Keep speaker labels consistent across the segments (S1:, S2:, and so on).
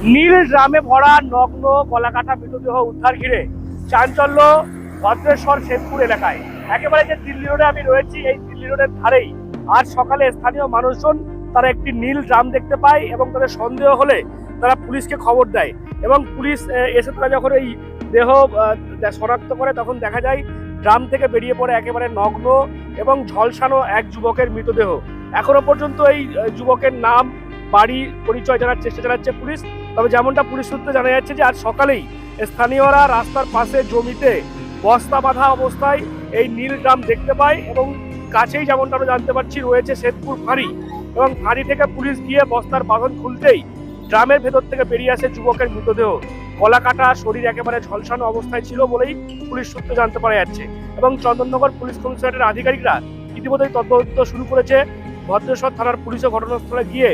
S1: নীল ড্রামে ভরা নগ্ন গলাকাটা মৃতদেহ উদ্ধার ঘিরে চাঞ্চল্য ভদ্রেশ্বর শেরপুর এলাকায়। একেবারে যে দিল্লি রোডে আমি রয়েছি, এই দিল্লি রোডের ধারেই আজ সকালে স্থানীয় মানুষজন তারা একটি নীল ড্রাম দেখতে পায় এবং তাদের সন্দেহ হলে তারা পুলিশকে খবর দেয় এবং পুলিশ এসে তারা যখন এই দেহ শনাক্ত করে তখন দেখা যায় ড্রাম থেকে বেরিয়ে পড়ে একেবারে নগ্ন এবং ঝলসানো এক যুবকের মৃতদেহ। এখনো পর্যন্ত এই যুবকের নাম, বাড়ি, পরিচয় জানার চেষ্টা চালাচ্ছে পুলিশ। তবে যেমনটা পুলিশ সূত্রে জানা যাচ্ছে যে আজ সকালেই স্থানীয়রা রাস্তার পাশে জমিতে বস্তা বাঁধা অবস্থায় এই নীল ড্রাম দেখতে পায় এবং কাছেই যেমনটা আমরা জানতে পারছি রয়েছে শেরপুর ফাঁড়ি এবং ফাঁড়ি থেকে পুলিশ গিয়ে বস্তার বাঁধন খুলতেই ড্রামের ভেতর থেকে বেরিয়ে আসে যুবকের মৃতদেহ। গলা কাটা, শরীর একেবারে ঝলসানো অবস্থায় ছিল বলেই পুলিশ সূত্রে জানতে পারা যাচ্ছে এবং চন্দননগর পুলিশ কমিশনারের আধিকারিকরা ইতিমধ্যেই তদন্ত শুরু করেছে। ভদ্রেশ্বর থানার পুলিশও ঘটনাস্থলে গিয়ে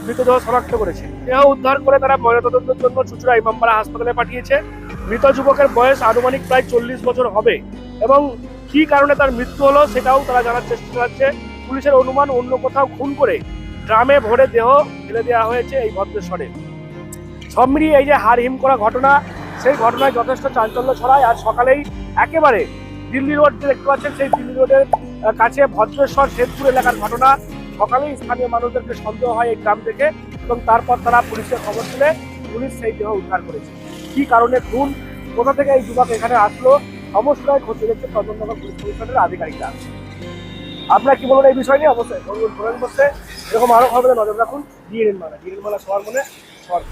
S1: মৃতদেহ শনাক্ত করেছে। দেহ উদ্ধার করে তারা ময়নাতদন্তের জন্য চুঁচুড়া ইমামবাড়া হাসপাতালে পাঠিয়েছে। মৃত যুবকের বয়স আনুমানিক প্রায় 40 বছর হবে এবং কি কারণে তার মৃত্যু হলো সেটাও তারা জানার চেষ্টা চালাচ্ছে। পুলিশের অনুমান অন্য কোথাও খুন করে ড্রামে ভরে দেহ ফেলে দেওয়া হয়েছে এই ভদ্রেশ্বরে। সব মিলিয়ে এই যে হাড়হিম করা ঘটনা, সেই ঘটনায় যথেষ্ট চাঞ্চল্য ছড়ায়। আজ সকালেই একেবারে দিল্লি রোড যে দেখতে পাচ্ছেন, সেই দিল্লি রোডের কাছে ভদ্রেশ্বর শেরপুর এলাকার ঘটনা। সকালেই স্থানীয় মানুষদেরকে সন্দেহ হয় এই গ্রাম থেকে এবং তারপর তারা পুলিশের খবর দিলে পুলিশ সেই দেহ উদ্ধার করেছে। কি কারণে খুন, কোথা থেকে এই যুবক এখানে আসলো, সমস্তটাই খতিয়ে দেখছে চন্দননগর পুলিশ কমিশনারের আধিকারিকরা। আপনারা কি বলবেন এই বিষয় নিয়ে? অবশ্যই কমেন্ট করতে। এরকম আরো খবরে নজর রাখুন। ডিএনএন মালা সবার মনে সবার।